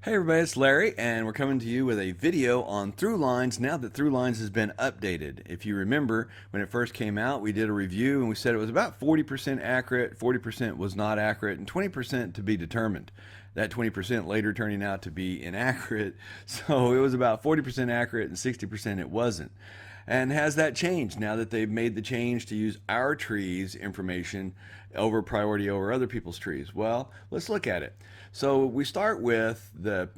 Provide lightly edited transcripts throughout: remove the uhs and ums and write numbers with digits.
Hey everybody, it's Larry, and we're coming to you with a video on ThrouLines now that ThrouLines has been updated. If you remember, when it first came out, we did a review and we said it was about 40% accurate, 40% was not accurate, and 20% to be determined. That 20% later turning out to be inaccurate, so it was about 40% accurate and 60% it wasn't. And has that changed now that they've made the change to use our trees information over priority over other people's trees? Well, let's look at it. So we start with the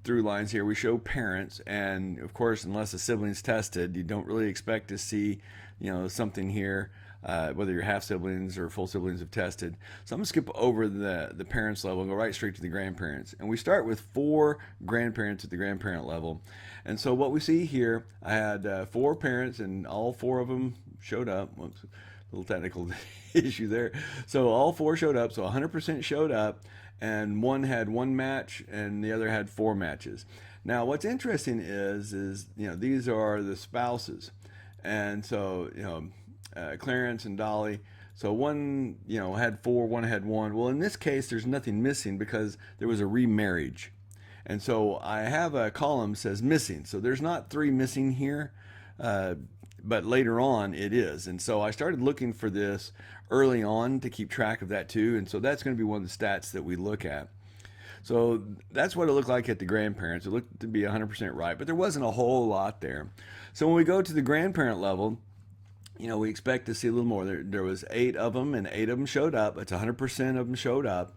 through lines here. We show parents, and of course, unless a sibling's tested, you don't really expect to see, something here. Whether your half siblings or full siblings have tested. So I'm gonna skip over the parents level and go right straight to the grandparents. And we start with 4 grandparents at the grandparent level. And so what we see here, I had 4 parents, and all 4 of them showed up. Whoops, little technical issue there. So all 4 showed up. So 100% showed up, and one had 1 match, and the other had 4 matches. Now, what's interesting is these are the spouses, and so Clarence and Dolly. So one, had 4, one had 1. Well, in this case, there's nothing missing because there was a remarriage. And so I have a column that says missing. So there's not 3 missing here, but later on it is. And so I started looking for this early on to keep track of that too. And so that's going to be one of the stats that we look at. So that's what it looked like at the grandparents. It looked to be 100% right, but there wasn't a whole lot there. So when we go to the grandparent level, we expect to see a little more. There was 8 of them, and 8 of them showed up. It's 100% of them showed up.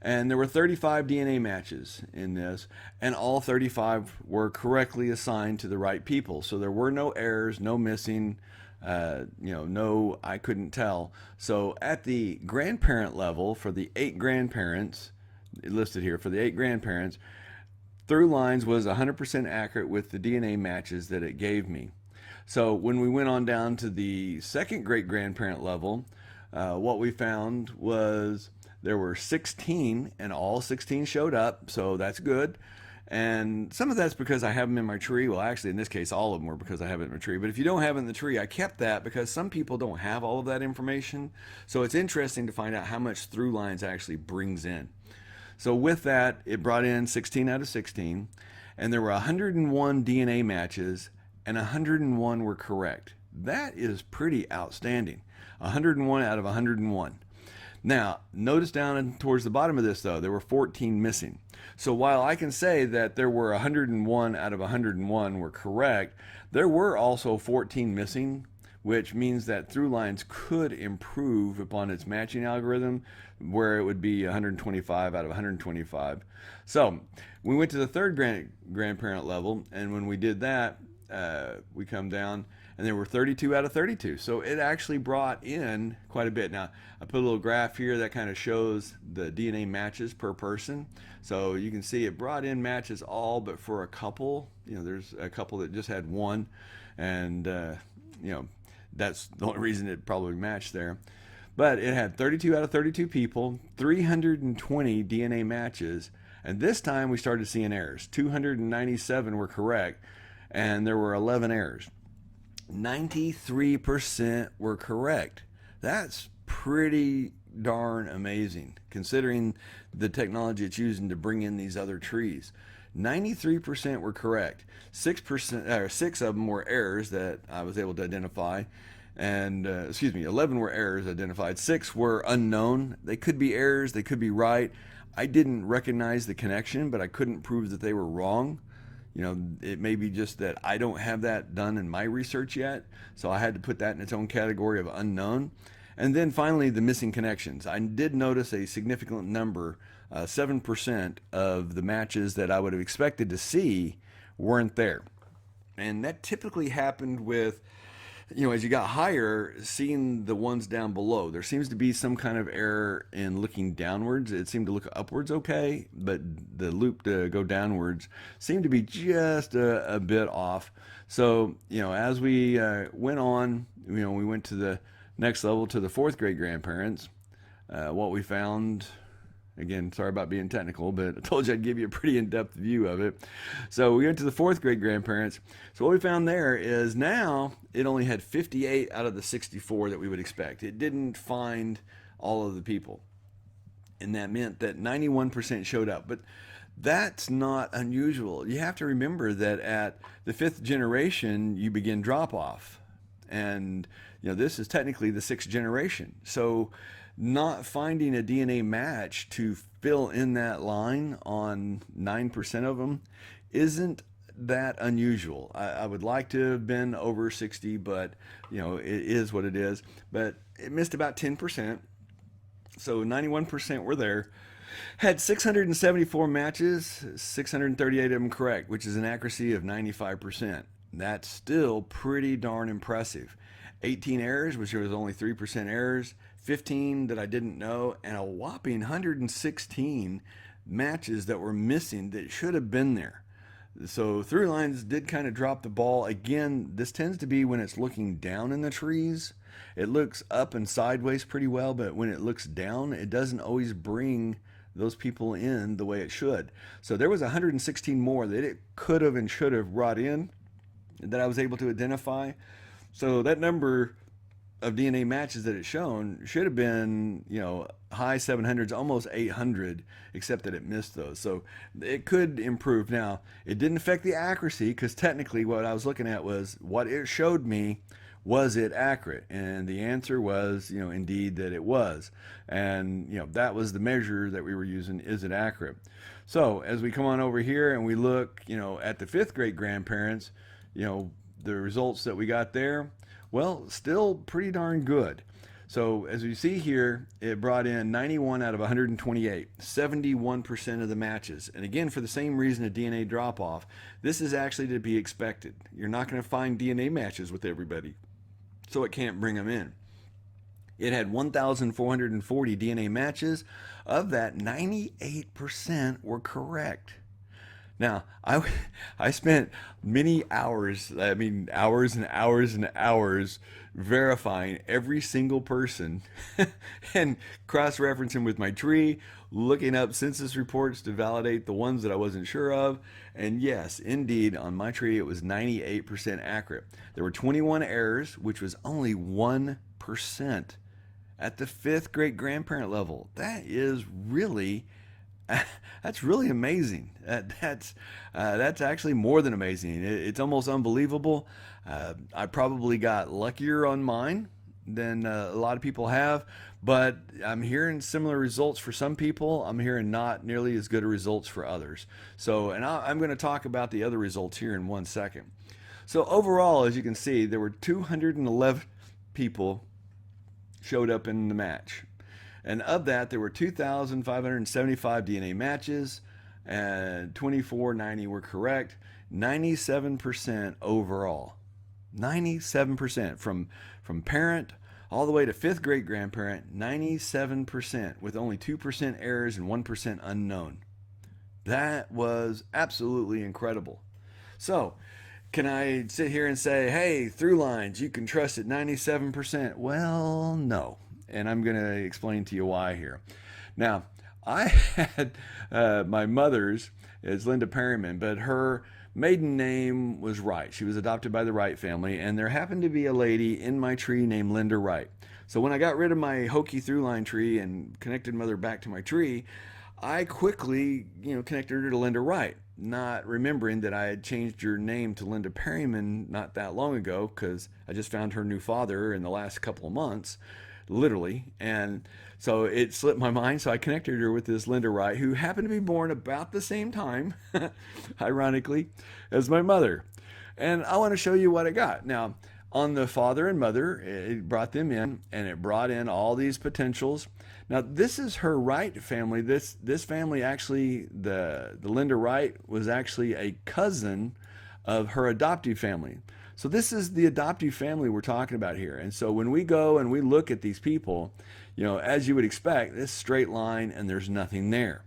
And there were 35 DNA matches in this, and all 35 were correctly assigned to the right people. So there were no errors, no missing, no I couldn't tell. So at the grandparent level, for the 8 grandparents listed here, for the 8 grandparents, ThroughLines was 100% accurate with the DNA matches that it gave me. So when we went on down to the second great grandparent level, what we found was there were 16, and all 16 showed up, so that's good. And some of that's because I have them in my tree. Well, actually, in this case, all of them were because I have it in my tree. But if you don't have it in the tree, I kept that because some people don't have all of that information. So it's interesting to find out how much ThroughLines actually brings in. So with that, it brought in 16 out of 16, and there were 101 DNA matches, and 101 were correct. That is pretty outstanding. 101 out of 101. Now, notice down towards the bottom of this, though, there were 14 missing. So while I can say that there were 101 out of 101 were correct, there were also 14 missing, which means that ThroughLines could improve upon its matching algorithm, where it would be 125 out of 125. So we went to the third grandparent level, and when we did that, we come down, and there were 32 out of 32. So it actually brought in quite a bit. Now, I put a little graph here that kind of shows the DNA matches per person. So you can see it brought in matches all but for a couple. There's a couple that just had 1, and that's the only reason it probably matched there. But it had 32 out of 32 people, 320 DNA matches, and this time we started seeing errors. 297 were correct, and there were 11 errors. 93% were correct. That's pretty darn amazing considering the technology it's using to bring in these other trees. 93% were correct. 6% of them were errors that I was able to identify, and 11 were errors identified. 6 were unknown. They could be errors, they could be right. I didn't recognize the connection, but I couldn't prove that they were wrong. It may be just that I don't have that done in my research yet, so I had to put that in its own category of unknown. And then finally, the missing connections. I did notice a significant number, 7% of the matches that I would have expected to see weren't there. And that typically happened with, as you got higher, seeing the ones down below. There seems to be some kind of error in looking downwards. It seemed to look upwards okay, but the loop to go downwards seemed to be just a bit off. So, as we went on, we went to the next level, to the 4th great grandparents. What we found, again, sorry about being technical, but I told you I'd give you a pretty in-depth view of it. So we went to the 4th great grandparents. So what we found there is now it only had 58 out of the 64 that we would expect. It didn't find all of the people. And that meant that 91% showed up. But That's not unusual. You have to remember that at the fifth generation, you begin drop off. And, this is technically the sixth generation. So, not finding a DNA match to fill in that line on 9% of them isn't that unusual. I would like to have been over 60, but, it is what it is. But it missed about 10%. So 91% were there. Had 674 matches, 638 of them correct, which is an accuracy of 95%. That's still pretty darn impressive. 18 errors, which was only 3% errors, 15 that I didn't know, and a whopping 116 matches that were missing that should have been there. So ThroughLines did kind of drop the ball. Again, this tends to be when it's looking down in the trees. It looks up and sideways pretty well, but when it looks down, it doesn't always bring those people in the way it should. So there was 116 more that it could have and should have brought in that I was able to identify. So that number of DNA matches that it's shown should have been, high 700s, almost 800, except that it missed those. So it could improve. Now, it didn't affect the accuracy because technically what I was looking at was what it showed me. Was it accurate? And the answer was, indeed that it was. And, that was the measure that we were using. Is it accurate? So as we come on over here and we look, at the fifth great grandparents, the results that we got there, well, still pretty darn good. So as you see here, it brought in 91 out of 128, 71% of the matches. And again, for the same reason, a DNA drop-off, this is actually to be expected. You're not going to find DNA matches with everybody, so it can't bring them in. It had 1,440 DNA matches. Of that, 98% were correct. Now, I spent many hours, hours and hours and hours verifying every single person and cross-referencing with my tree, looking up census reports to validate the ones that I wasn't sure of. And yes, indeed, on my tree, it was 98% accurate. There were 21 errors, which was only 1% at the fifth great grandparent level. That is really that's really amazing. That's actually more than amazing. It's almost unbelievable. I probably got luckier on mine than a lot of people have, but I'm hearing similar results for some people. I'm hearing not nearly as good results for others. So, and I'm going to talk about the other results here in 1 second. So overall, as you can see, there were 211 people showed up in the match. And of that, there were 2,575 DNA matches, and 2,490 were correct. 97% overall. 97% from parent all the way to fifth great grandparent. 97% with only 2% errors and 1% unknown. That was absolutely incredible. So, can I sit here and say, hey, ThroughLines, you can trust it 97%? Well, no. And I'm going to explain to you why here. Now, I had my mother's is Linda Perryman, but her maiden name was Wright. She was adopted by the Wright family, and there happened to be a lady in my tree named Linda Wright. So when I got rid of my hokey ThroughLine tree and connected mother back to my tree, I quickly, connected her to Linda Wright, not remembering that I had changed her name to Linda Perryman not that long ago because I just found her new father in the last couple of months. Literally. And so it slipped my mind. So I connected her with this Linda Wright, who happened to be born about the same time, ironically, as my mother. And I want to show you what I got. Now, on the father and mother, it brought them in, and it brought in all these potentials. Now, this is her Wright family. This family actually, the Linda Wright was actually a cousin of her adoptive family. So this is the adoptive family we're talking about here. And so when we go and we look at these people, as you would expect, this straight line and there's nothing there.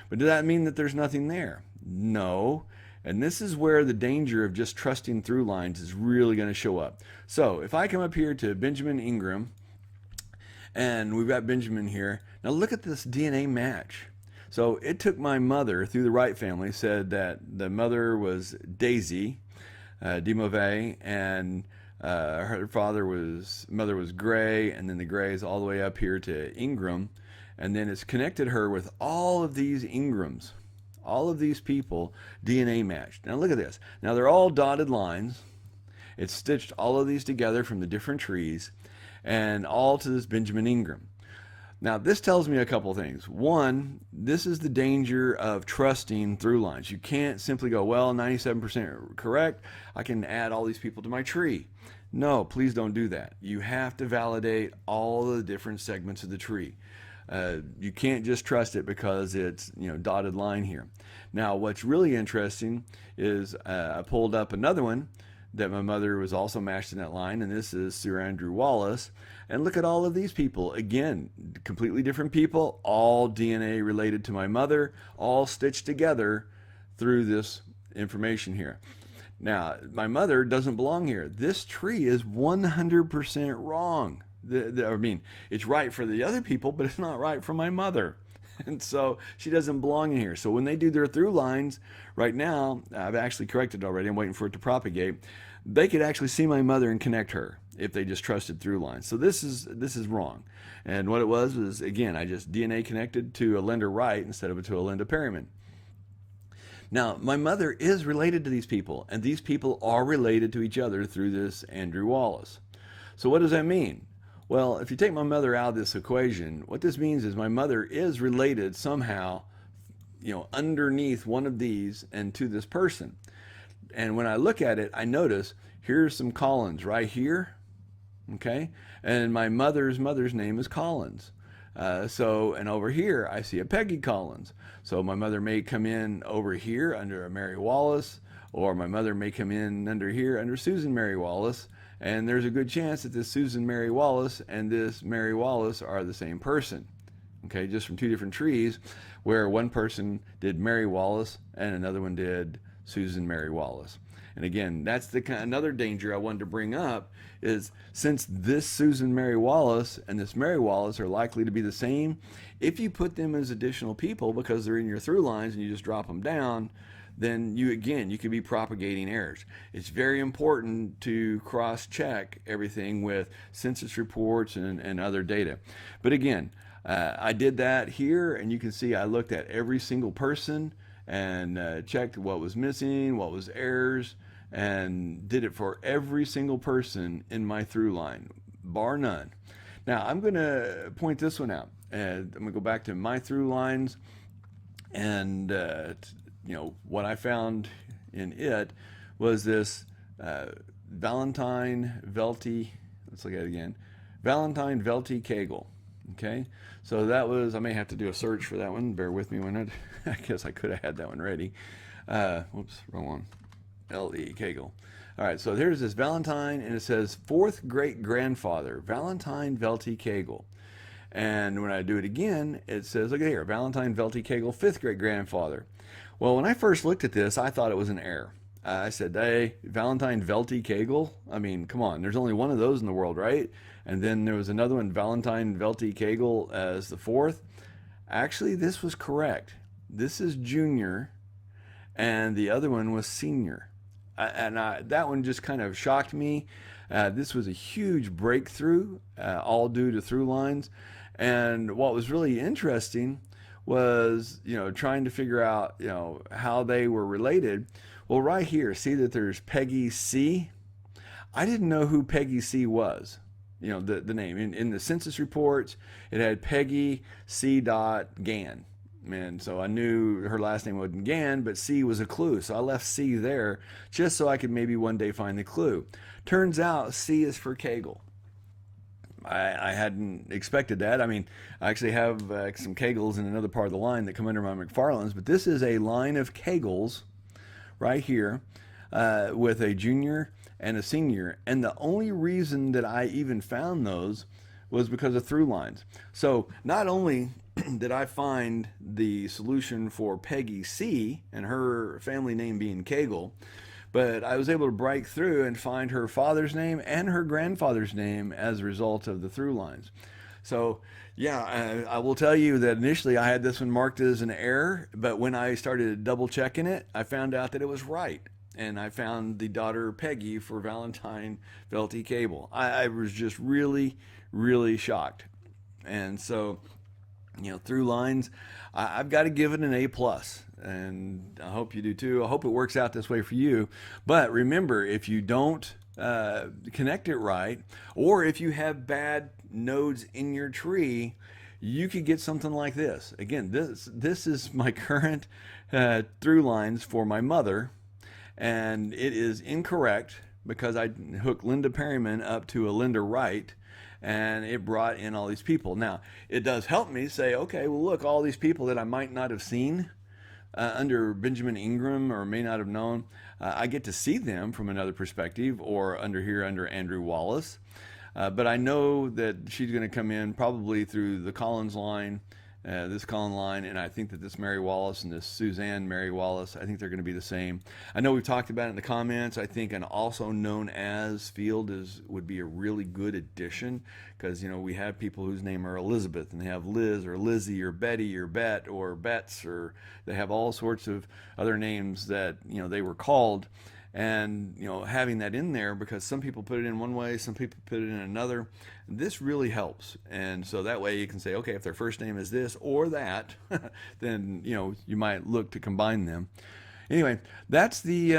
But does that mean that there's nothing there? No. And this is where the danger of just trusting ThroughLines is really going to show up. So if I come up here to Benjamin Ingram, and we've got Benjamin here. Now look at this DNA match. So it took my mother through the Wright family, said that the mother was Daisy, DeMauve, and her mother was Gray, and then the Grays all the way up here to Ingram, and then it's connected her with all of these Ingrams, All of these people DNA matched. Now look at this. Now they're all dotted lines. It's stitched all of these together from the different trees and all to this Benjamin Ingram. Now, this tells me a couple things. One, this is the danger of trusting ThrouLines. You can't simply go, well, 97% correct, I can add all these people to my tree. No, please don't do that. You have to validate all the different segments of the tree. You can't just trust it because it's dotted line here. Now, what's really interesting is I pulled up another one that my mother was also matched in that line, and this is Sir Andrew Wallace. And look at all of these people. Again, completely different people, all DNA related to my mother, all stitched together through this information here. Now, my mother doesn't belong here. This tree is 100% wrong. I mean, it's right for the other people, but it's not right for my mother. And so she doesn't belong in here. So when they do their ThrouLines right now, I've actually corrected it already. I'm waiting for it to propagate. They could actually see my mother and connect her if they just trusted ThrouLines. So this is wrong. And what it was again, I just DNA connected to a Linda Wright instead of to a Linda Perryman. Now, my mother is related to these people, and these people are related to each other through this Andrew Wallace. So what does that mean? Well, if you take my mother out of this equation, what this means is my mother is related somehow, underneath one of these and to this person. And when I look at it, I notice here's some Collins right here, okay? And my mother's name is Collins. And over here, I see a Peggy Collins. So my mother may come in over here under a Mary Wallace, or my mother may come in under here under Susan Mary Wallace. And there's a good chance that this Susan Mary Wallace and this Mary Wallace are the same person. Okay, just from two different trees, where one person did Mary Wallace and another one did Susan Mary Wallace. And again, that's another danger I wanted to bring up is since this Susan Mary Wallace and this Mary Wallace are likely to be the same, if you put them as additional people because they're in your ThrouLines and you just drop them down, then you could be propagating errors. It's very important to cross-check everything with census reports and other data. But again, I did that here, and you can see I looked at every single person and checked what was missing, what was errors, and did it for every single person in my ThrouLine, bar none. Now, I'm going to point this one out. And I'm going to go back to my ThrouLines, and what I found in it was this Valentine Velty. Let's look at it again. Valentine Velty Kegel. Okay, so that was, I may have to do a search for that one. Bear with me when I guess I could have had that one ready. Whoops, wrong one. L.E. Kegel. All right, so here's this Valentine, and it says fourth great grandfather, Valentine Velty Kegel. And when I do it again, it says, look at here, Valentine Velty Kegel, fifth great grandfather. Well, when I first looked at this, I thought it was an error. I said, hey, Valentine Velty Kegel? I mean, come on, there's only one of those in the world, right? And then there was another one, Valentine Velty Kegel as the fourth. Actually, this was correct. This is junior, and the other one was senior. That one just kind of shocked me. This was a huge breakthrough, all due to ThrouLines. And what was really interesting was, trying to figure out, how they were related. Well, right here, see that there's Peggy C. I didn't know who Peggy C was, the name. In the census reports, it had Peggy C. Gann. And so I knew her last name wasn't Gann, but C was a clue. So I left C there just so I could maybe one day find the clue. Turns out C is for Kegel. I hadn't expected that. I mean, I actually have some Kegels in another part of the line that come under my McFarlanes, but this is a line of Kegels right here with a junior and a senior. And the only reason that I even found those was because of ThrouLines. So not only did I find the solution for Peggy C and her family name being Kegel, but I was able to break through and find her father's name and her grandfather's name as a result of the ThrouLines. So yeah, I will tell you that initially I had this one marked as an error, but when I started double checking it, I found out that it was right. And I found the daughter Peggy for Valentine Velty Kegel. I was just really, really shocked. And so, ThrouLines, I've got to give it an A+. and I hope you do too. I hope it works out this way for you. But remember, if you don't connect it right, or if you have bad nodes in your tree, you could get something like this. Again, this is my current through lines for my mother, and it is incorrect because I hooked Linda Perryman up to a Linda Wright, and it brought in all these people. Now, it does help me say, okay, well, look, all these people that I might not have seen under Benjamin Ingram or may not have known, I get to see them from another perspective, or under Andrew Wallace. But I know that she's going to come in probably through the Collins line, this Collins line, and I think that this Mary Wallace and this Suzanne Mary Wallace, I think they're going to be the same. I know we've talked about it in the comments. I think an also known as field would be a really good addition, because we have people whose name are Elizabeth, and they have Liz or Lizzie or Betty or Bet or Bets, or they have all sorts of other names that they were called. And having that in there, because some people put it in one way, some people put it in another, this really helps. And so that way you can say, okay, if their first name is this or that, then you might look to combine them. Anyway, that's the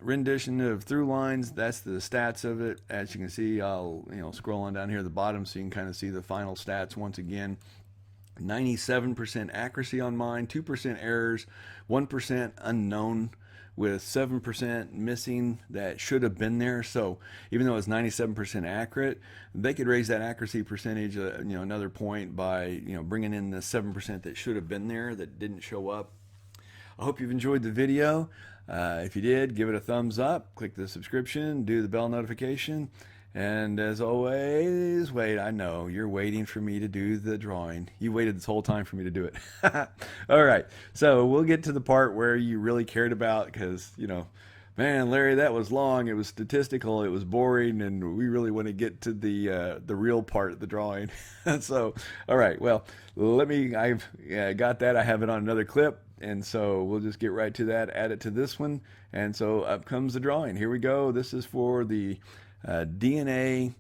rendition of ThrouLines. That's the stats of it. As you can see, I'll scroll on down here at the bottom so you can kind of see the final stats once again. 97% accuracy on mine, 2% errors, 1% unknown, with 7% missing that should have been there. So even though it's 97% accurate, they could raise that accuracy percentage another point by bringing in the 7% that should have been there that didn't show up. I hope you've enjoyed the video. If you did, give it a thumbs up, click the subscription, do the bell notification, and as always, wait, I know you're waiting for me to do the drawing. You waited this whole time for me to do it. All right, so we'll get to the part where you really cared about, because man, Larry, that was long, it was statistical, it was boring, and we really want to get to the real part of the drawing. So all right, well, I've got that. I have it on another clip, and so we'll just get right to that, add it to this one, and so up comes the drawing. Here we go. This is for the DNA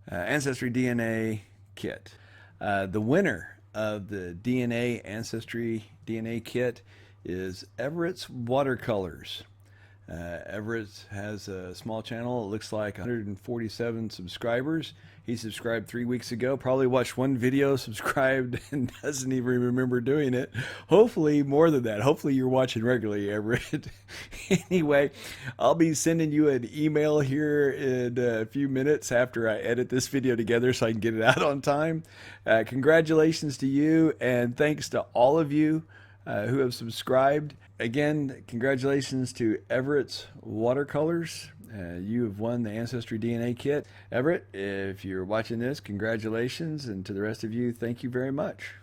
Ancestry DNA kit. The winner of the DNA Ancestry DNA kit is Everett's Watercolors. Everett has a small channel. It looks like 147 subscribers. He subscribed 3 weeks ago, probably watched one video, subscribed, and doesn't even remember doing it. Hopefully more than that. Hopefully you're watching regularly, Everett. Anyway, I'll be sending you an email here in a few minutes after I edit this video together so I can get it out on time. Congratulations to you, and thanks to all of you who have subscribed. Again, congratulations to Everett's Watercolors. You have won the Ancestry DNA kit. Everett, if you're watching this, congratulations, and to the rest of you, thank you very much.